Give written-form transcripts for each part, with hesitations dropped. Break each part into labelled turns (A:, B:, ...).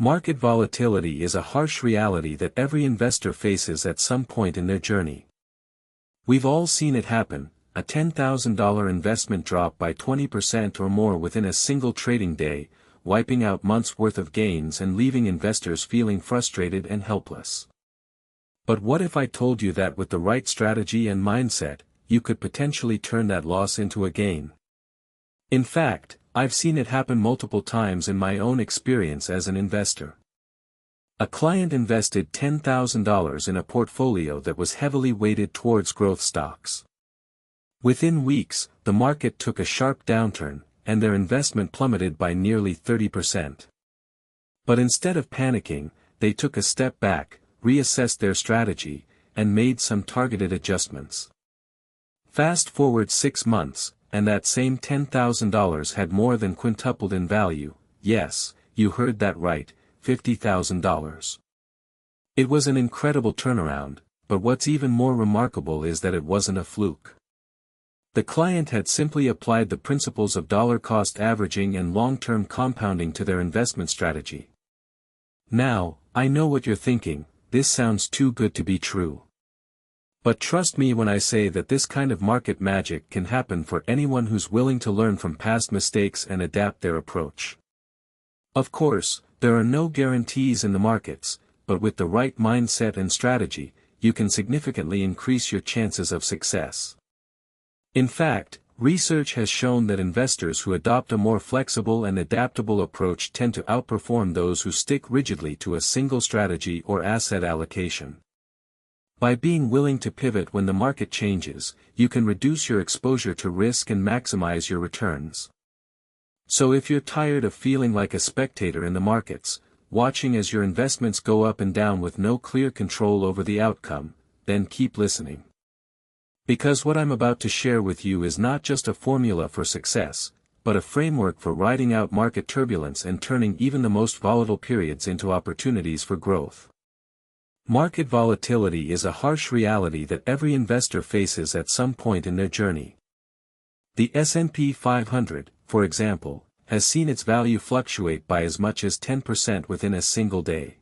A: Market volatility is a harsh reality that every investor faces at some point in their journey. We've all seen it happen, a $10,000 investment drop by 20% or more within a single trading day, wiping out months' worth of gains and leaving investors feeling frustrated and helpless. But what if I told you that with the right strategy and mindset, you could potentially turn that loss into a gain? In fact, I've seen it happen multiple times in my own experience as an investor. A client invested $10,000 in a portfolio that was heavily weighted towards growth stocks. Within weeks, the market took a sharp downturn, and their investment plummeted by nearly 30%. But instead of panicking, they took a step back, reassessed their strategy, and made some targeted adjustments. Fast forward 6 months, and that same $10,000 had more than quintupled in value. Yes, you heard that right, $50,000. It was an incredible turnaround, but what's even more remarkable is that it wasn't a fluke. The client had simply applied the principles of dollar-cost averaging and long-term compounding to their investment strategy. Now, I know what you're thinking, this sounds too good to be true. But trust me when I say that this kind of market magic can happen for anyone who's willing to learn from past mistakes and adapt their approach. Of course, there are no guarantees in the markets, but with the right mindset and strategy, you can significantly increase your chances of success. In fact, research has shown that investors who adopt a more flexible and adaptable approach tend to outperform those who stick rigidly to a single strategy or asset allocation. By being willing to pivot when the market changes, you can reduce your exposure to risk and maximize your returns. So if you're tired of feeling like a spectator in the markets, watching as your investments go up and down with no clear control over the outcome, then keep listening. Because what I'm about to share with you is not just a formula for success, but a framework for riding out market turbulence and turning even the most volatile periods into opportunities for growth. Market volatility is a harsh reality that every investor faces at some point in their journey. The S&P 500, for example, has seen its value fluctuate by as much as 10% within a single day.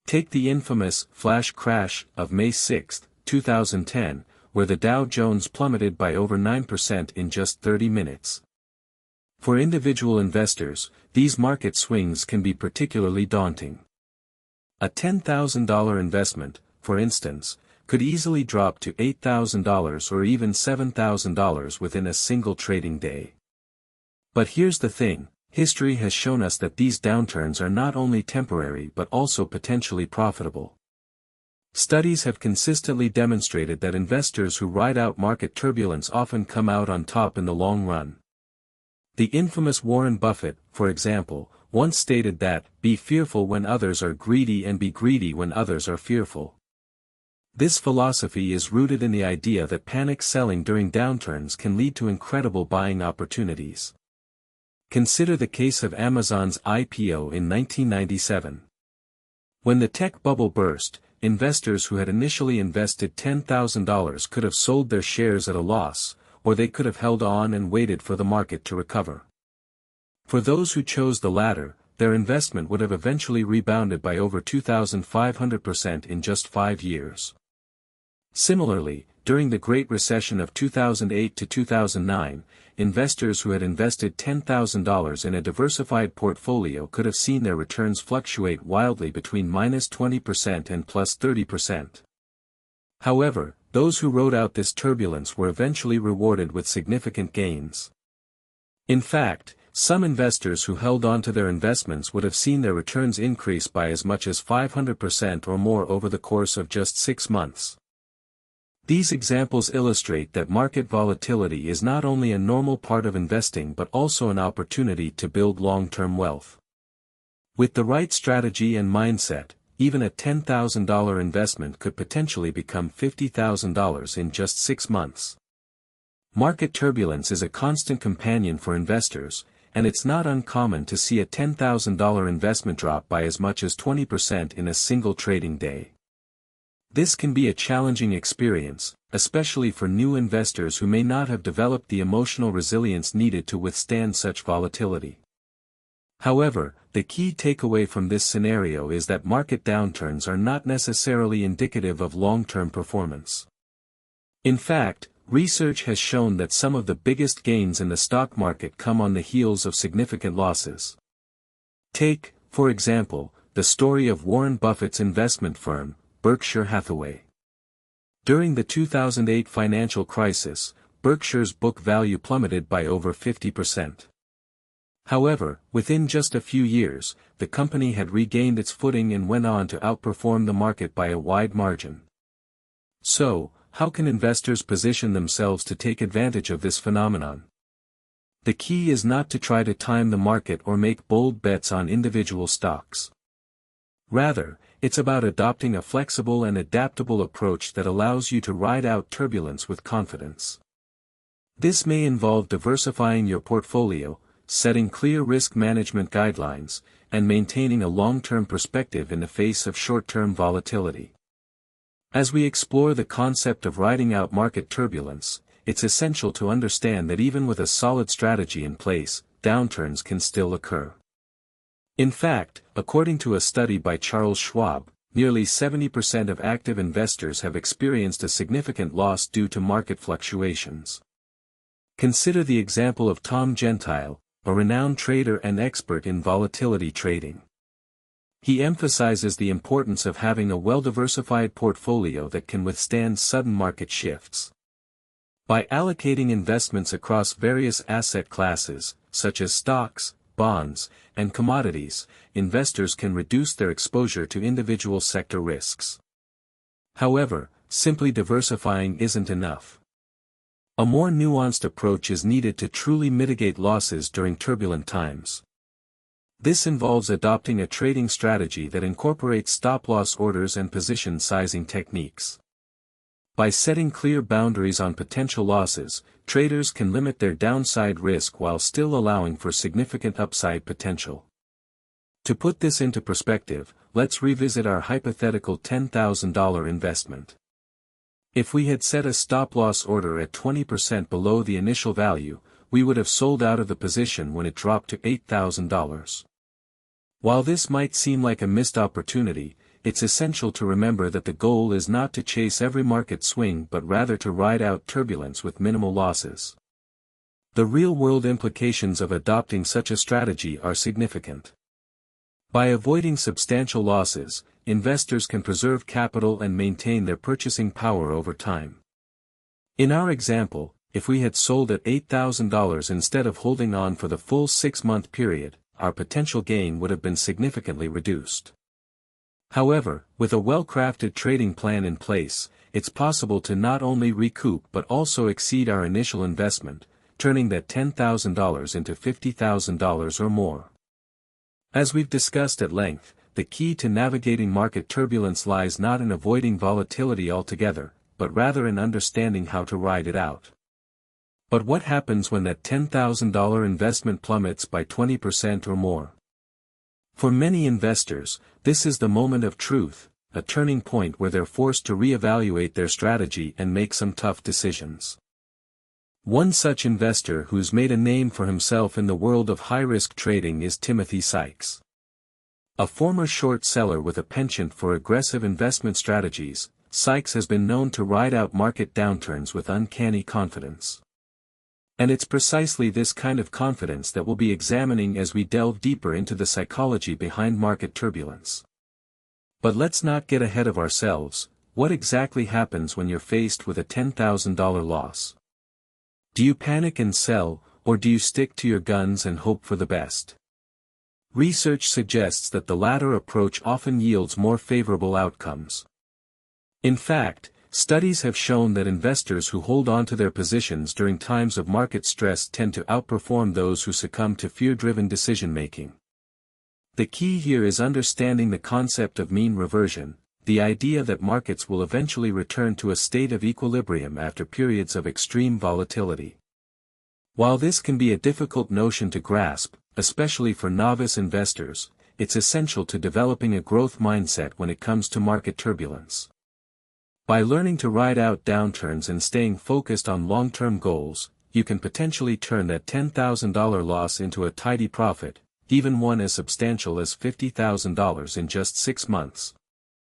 A: Take the infamous flash crash of May 6, 2010, where the Dow Jones plummeted by over 9% in just 30 minutes. For individual investors, these market swings can be particularly daunting. A $10,000 investment, for instance, could easily drop to $8,000 or even $7,000 within a single trading day. But here's the thing, history has shown us that these downturns are not only temporary but also potentially profitable. Studies have consistently demonstrated that investors who ride out market turbulence often come out on top in the long run. The infamous Warren Buffett, for example, once stated that, "Be fearful when others are greedy and be greedy when others are fearful." This philosophy is rooted in the idea that panic selling during downturns can lead to incredible buying opportunities. Consider the case of Amazon's IPO in 1997. When the tech bubble burst, investors who had initially invested $10,000 could have sold their shares at a loss, or they could have held on and waited for the market to recover. For those who chose the latter, their investment would have eventually rebounded by over 2,500% in just 5 years. Similarly, during the Great Recession of 2008 to 2009, investors who had invested $10,000 in a diversified portfolio could have seen their returns fluctuate wildly between -20% and +30%. However, those who rode out this turbulence were eventually rewarded with significant gains. In fact, some investors who held on to their investments would have seen their returns increase by as much as 500% or more over the course of just 6 months. These examples illustrate that market volatility is not only a normal part of investing but also an opportunity to build long-term wealth. With the right strategy and mindset, even a $10,000 investment could potentially become $50,000 in just 6 months. Market turbulence is a constant companion for investors, and it's not uncommon to see a $10,000 investment drop by as much as 20% in a single trading day. This can be a challenging experience, especially for new investors who may not have developed the emotional resilience needed to withstand such volatility. However, the key takeaway from this scenario is that market downturns are not necessarily indicative of long-term performance. In fact, research has shown that some of the biggest gains in the stock market come on the heels of significant losses. Take, for example, the story of Warren Buffett's investment firm, Berkshire Hathaway. During the 2008 financial crisis, Berkshire's book value plummeted by over 50%. However, within just a few years, the company had regained its footing and went on to outperform the market by a wide margin. So, how can investors position themselves to take advantage of this phenomenon? The key is not to try to time the market or make bold bets on individual stocks. Rather, it's about adopting a flexible and adaptable approach that allows you to ride out turbulence with confidence. This may involve diversifying your portfolio, setting clear risk management guidelines, and maintaining a long-term perspective in the face of short-term volatility. As we explore the concept of riding out market turbulence, it's essential to understand that even with a solid strategy in place, downturns can still occur. In fact, according to a study by Charles Schwab, nearly 70% of active investors have experienced a significant loss due to market fluctuations. Consider the example of Tom Gentile, a renowned trader and expert in volatility trading. He emphasizes the importance of having a well-diversified portfolio that can withstand sudden market shifts. By allocating investments across various asset classes, such as stocks, bonds, and commodities, investors can reduce their exposure to individual sector risks. However, simply diversifying isn't enough. A more nuanced approach is needed to truly mitigate losses during turbulent times. This involves adopting a trading strategy that incorporates stop-loss orders and position sizing techniques. By setting clear boundaries on potential losses, traders can limit their downside risk while still allowing for significant upside potential. To put this into perspective, let's revisit our hypothetical $10,000 investment. If we had set a stop-loss order at 20% below the initial value, we would have sold out of the position when it dropped to $8,000. While this might seem like a missed opportunity, it's essential to remember that the goal is not to chase every market swing but rather to ride out turbulence with minimal losses. The real-world implications of adopting such a strategy are significant. By avoiding substantial losses, investors can preserve capital and maintain their purchasing power over time. In our example, if we had sold at $8,000 instead of holding on for the full 6-month period, our potential gain would have been significantly reduced. However, with a well-crafted trading plan in place, it's possible to not only recoup but also exceed our initial investment, turning that $10,000 into $50,000 or more. As we've discussed at length, the key to navigating market turbulence lies not in avoiding volatility altogether, but rather in understanding how to ride it out. But what happens when that $10,000 investment plummets by 20% or more? For many investors, this is the moment of truth, a turning point where they're forced to reevaluate their strategy and make some tough decisions. One such investor who's made a name for himself in the world of high-risk trading is Timothy Sykes. A former short seller with a penchant for aggressive investment strategies, Sykes has been known to ride out market downturns with uncanny confidence. And it's precisely this kind of confidence that we'll be examining as we delve deeper into the psychology behind market turbulence. But let's not get ahead of ourselves. What exactly happens when you're faced with a $10,000 loss? Do you panic and sell, or do you stick to your guns and hope for the best? Research suggests that the latter approach often yields more favorable outcomes. In fact, studies have shown that investors who hold on to their positions during times of market stress tend to outperform those who succumb to fear-driven decision-making. The key here is understanding the concept of mean reversion, the idea that markets will eventually return to a state of equilibrium after periods of extreme volatility. While this can be a difficult notion to grasp, especially for novice investors, it's essential to developing a growth mindset when it comes to market turbulence. By learning to ride out downturns and staying focused on long-term goals, you can potentially turn that $10,000 loss into a tidy profit, even one as substantial as $50,000 in just 6 months.